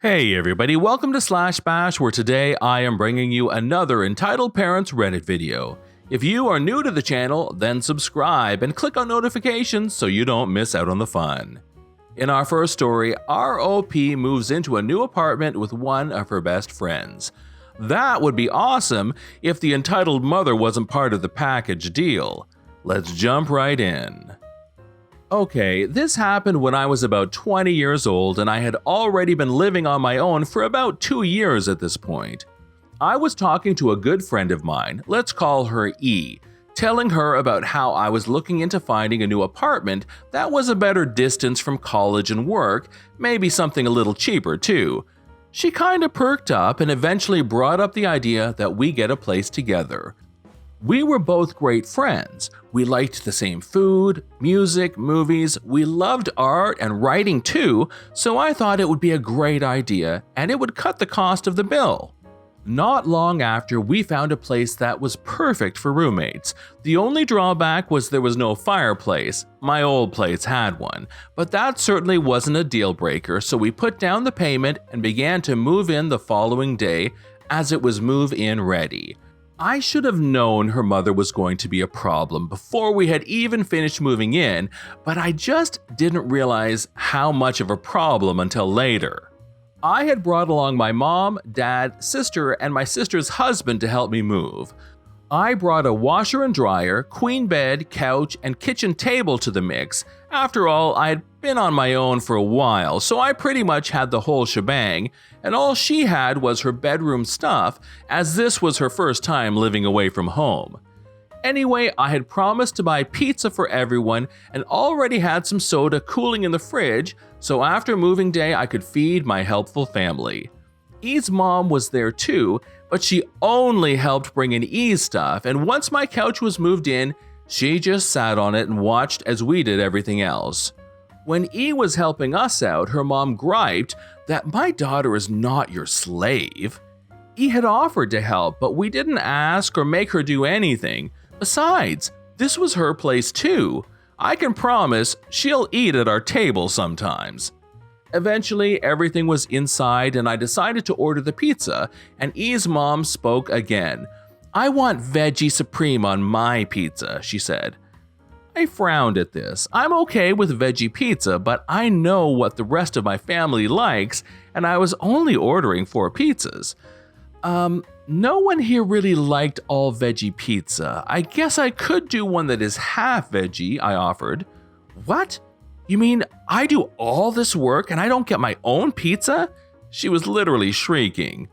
Hey everybody, welcome to Slash Bash, where today I am bringing you another Entitled Parents Reddit video. If you are new to the channel, then subscribe and click on notifications so you don't miss out on the fun. In our first story, ROP moves into a new apartment with one of her best friends. That would be awesome if the entitled mother wasn't part of the package deal. Let's jump right in. Okay, this happened when I was about 20 years old and I had already been living on my own for about 2 years at this point. I was talking to a good friend of mine, let's call her E, telling her about how I was looking into finding a new apartment that was a better distance from college and work, maybe something a little cheaper too. She kinda perked up and eventually brought up the idea that we get a place together. We were both great friends. We liked the same food, music, movies, we loved art and writing too, so I thought it would be a great idea and it would cut the cost of the bill. Not long after, we found a place that was perfect for roommates. The only drawback was there was no fireplace. My old place had one, but that certainly wasn't a deal breaker, so we put down the payment and began to move in the following day as it was move-in ready. I should have known her mother was going to be a problem before we had even finished moving in, but I just didn't realize how much of a problem until later. I had brought along my mom, dad, sister, and my sister's husband to help me move. I brought a washer and dryer, queen bed, couch, and kitchen table to the mix. After all, I had been on my own for a while, so I pretty much had the whole shebang, and all she had was her bedroom stuff, as this was her first time living away from home. Anyway, I had promised to buy pizza for everyone and already had some soda cooling in the fridge, so after moving day I could feed my helpful family. E's mom was there too, but she only helped bring in E's stuff, and once my couch was moved in, she just sat on it and watched as we did everything else. When E was helping us out, her mom griped that my daughter is not your slave. E had offered to help, but we didn't ask or make her do anything. Besides, this was her place too. I can promise she'll eat at our table sometimes. Eventually, everything was inside and I decided to order the pizza, and E's mom spoke again. "I want veggie supreme on my pizza," she said. I frowned at this. I'm okay with veggie pizza, but I know what the rest of my family likes, and I was only ordering 4 pizzas. No one here really liked all veggie pizza. I guess I could do one that is half veggie, I offered. What? You mean I do all this work and I don't get my own pizza? She was literally shrieking.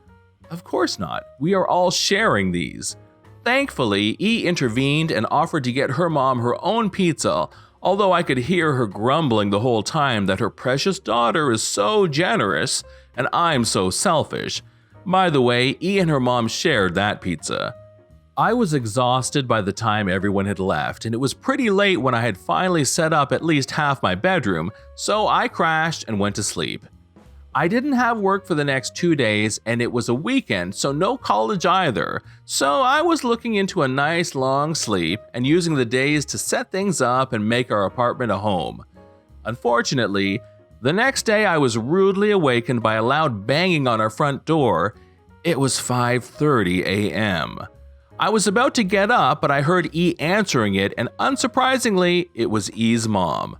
Of course not. We are all sharing these. Thankfully, E intervened and offered to get her mom her own pizza, although I could hear her grumbling the whole time that her precious daughter is so generous and I'm so selfish. By the way, E and her mom shared that pizza. I was exhausted by the time everyone had left, and it was pretty late when I had finally set up at least half my bedroom, so I crashed and went to sleep. I didn't have work for the next 2 days, and it was a weekend, so no college either, so I was looking into a nice long sleep and using the days to set things up and make our apartment a home. Unfortunately, the next day I was rudely awakened by a loud banging on our front door. It was 5:30 a.m. I was about to get up, but I heard E answering it, and unsurprisingly, it was E's mom.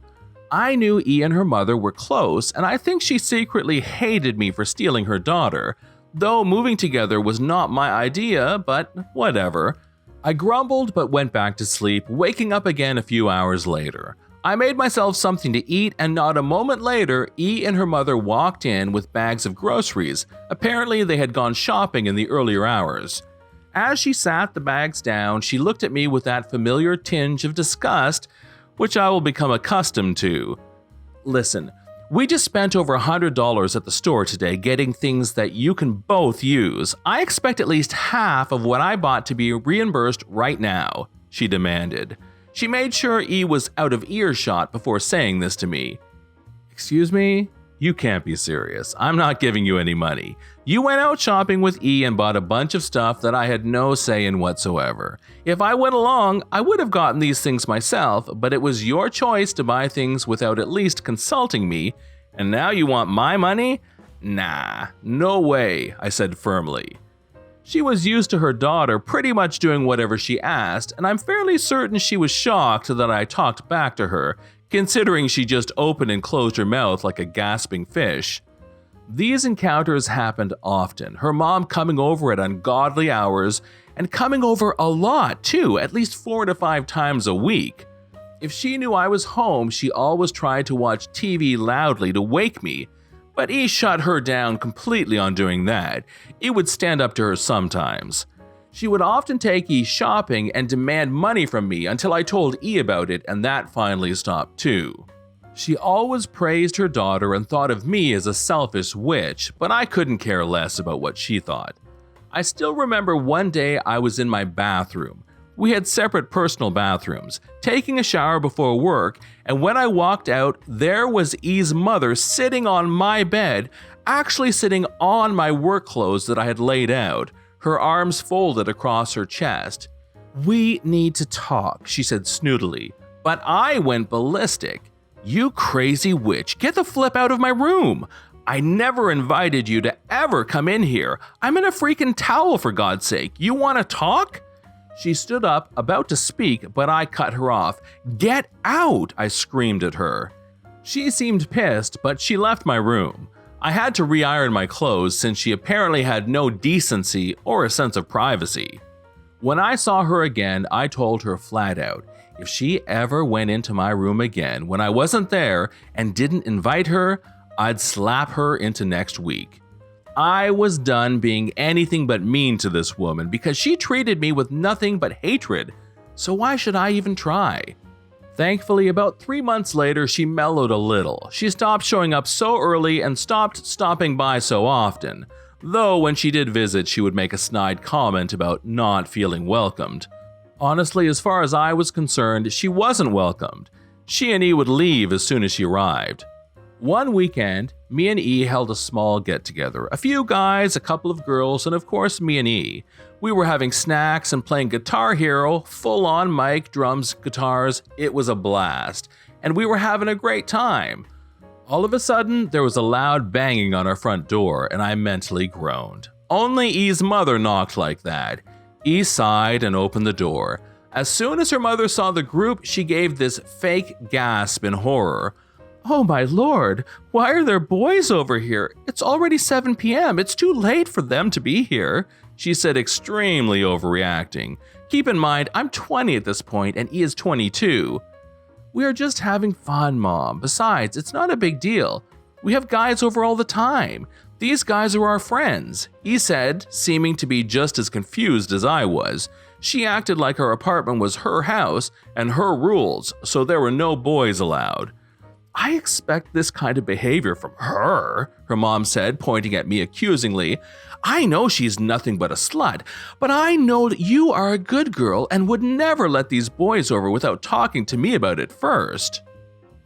I knew E and her mother were close, and I think she secretly hated me for stealing her daughter, though moving together was not my idea, but whatever. I grumbled but went back to sleep, waking up again a few hours later. I made myself something to eat, and not a moment later, E and her mother walked in with bags of groceries. Apparently, they had gone shopping in the earlier hours. As she sat the bags down, she looked at me with that familiar tinge of disgust, which I will become accustomed to. "Listen, we just spent over $100 at the store today getting things that you can both use. I expect at least half of what I bought to be reimbursed right now," she demanded. She made sure E was out of earshot before saying this to me. "Excuse me? You can't be serious. I'm not giving you any money. You went out shopping with E and bought a bunch of stuff that I had no say in whatsoever. If I went along, I would have gotten these things myself, but it was your choice to buy things without at least consulting me, and now you want my money? "Nah, no way," I said firmly. She was used to her daughter pretty much doing whatever she asked, and I'm fairly certain she was shocked that I talked back to her, considering she just opened and closed her mouth like a gasping fish. These encounters happened often, her mom coming over at ungodly hours, and coming over a lot too, at least 4 to 5 times a week. If she knew I was home, she always tried to watch TV loudly to wake me, but E shut her down completely on doing that. E would stand up to her sometimes. She would often take E shopping and demand money from me until I told E about it, and that finally stopped too. She always praised her daughter and thought of me as a selfish witch, but I couldn't care less about what she thought. I still remember one day I was in my bathroom. We had separate personal bathrooms, taking a shower before work, and when I walked out, there was E's mother sitting on my bed, actually sitting on my work clothes that I had laid out, her arms folded across her chest. "We need to talk," she said snootily, but I went ballistic. "You crazy witch, get the flip out of my room. I never invited you to ever come in here. I'm in a freaking towel, for God's sake. You want to talk?" She stood up, about to speak, but I cut her off. "Get out!" I screamed at her. She seemed pissed, but she left my room. I had to re-iron my clothes since she apparently had no decency or a sense of privacy. When I saw her again, I told her flat out, if she ever went into my room again when I wasn't there and didn't invite her, I'd slap her into next week. I was done being anything but mean to this woman because she treated me with nothing but hatred, so why should I even try? Thankfully, about 3 months later, she mellowed a little. She stopped showing up so early and stopped stopping by so often, though when she did visit, she would make a snide comment about not feeling welcomed. Honestly, as far as I was concerned, she wasn't welcomed. She and E would leave as soon as she arrived. One weekend, me and E held a small get-together. A few guys, a couple of girls, and of course me and E. We were having snacks and playing Guitar Hero, full-on mic, drums, guitars. It was a blast, and we were having a great time. All of a sudden, there was a loud banging on our front door, and I mentally groaned. Only E's mother knocked like that. E sighed and opened the door. As soon as her mother saw the group, she gave this fake gasp in horror. "Oh my lord, why are there boys over here? It's already 7 p.m. It's too late for them to be here," she said, extremely overreacting. Keep in mind, I'm 20 at this point and E is 22. "We are just having fun, Mom. Besides, it's not a big deal. We have guys over all the time. These guys are our friends," E said, seeming to be just as confused as I was. She acted like her apartment was her house and her rules, so there were no boys allowed. "I expect this kind of behavior from her," her mom said, pointing at me accusingly. "I know she's nothing but a slut, but I know that you are a good girl and would never let these boys over without talking to me about it first."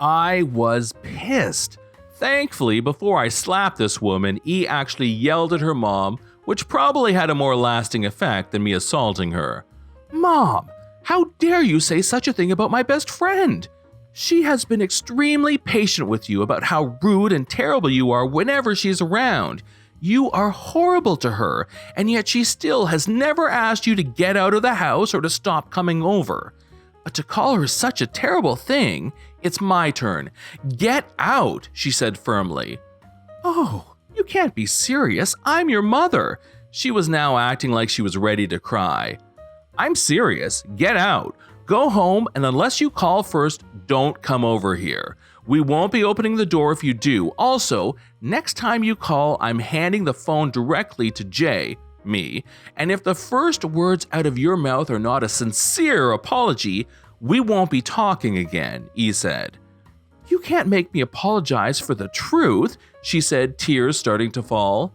I was pissed. Thankfully, before I slapped this woman, E actually yelled at her mom, which probably had a more lasting effect than me assaulting her. "Mom, how dare you say such a thing about my best friend? She has been extremely patient with you about how rude and terrible you are whenever she's around. You are horrible to her, and yet she still has never asked you to get out of the house or to stop coming over. But to call her such a terrible thing, it's my turn. Get out," she said firmly. "Oh, you can't be serious. I'm your mother." She was now acting like she was ready to cry. "I'm serious. Get out. Go home, and unless you call first, don't come over here. We won't be opening the door if you do. Also, next time you call, I'm handing the phone directly to Jay," me, "and if the first words out of your mouth are not a sincere apology, we won't be talking again," E said. "You can't make me apologize for the truth," she said, tears starting to fall.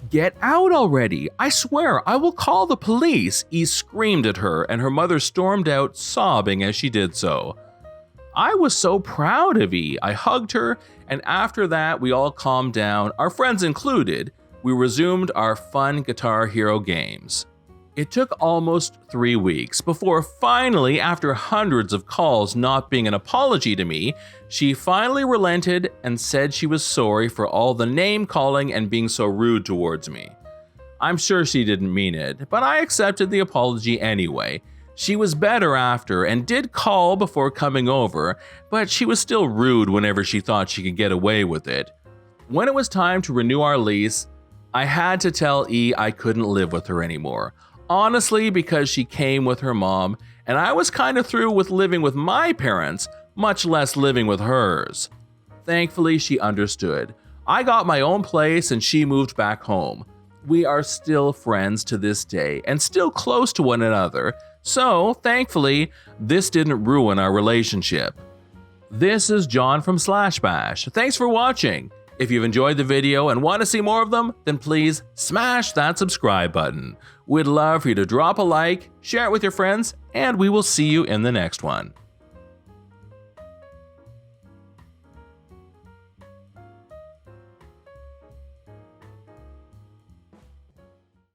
"Get out already. I swear I will call the police," E screamed at her, and her mother stormed out, sobbing as she did so. I was so proud of E. I hugged her, and after that we all calmed down, our friends included. We resumed our fun Guitar Hero games. It took almost 3 weeks before finally, after hundreds of calls not being an apology to me, she finally relented and said she was sorry for all the name calling and being so rude towards me. I'm sure she didn't mean it, but I accepted the apology anyway. She was better after and did call before coming over, but she was still rude whenever she thought she could get away with it. When it was time to renew our lease, I had to tell E I couldn't live with her anymore. Honestly, because she came with her mom, and I was kind of through with living with my parents, much less living with hers. Thankfully, she understood. I got my own place and she moved back home. We are still friends to this day and still close to one another, so thankfully, this didn't ruin our relationship. This is John from /bash. Thanks for watching. If you've enjoyed the video and want to see more of them, then please smash that subscribe button. We'd love for you to drop a like, share it with your friends, and we will see you in the next one.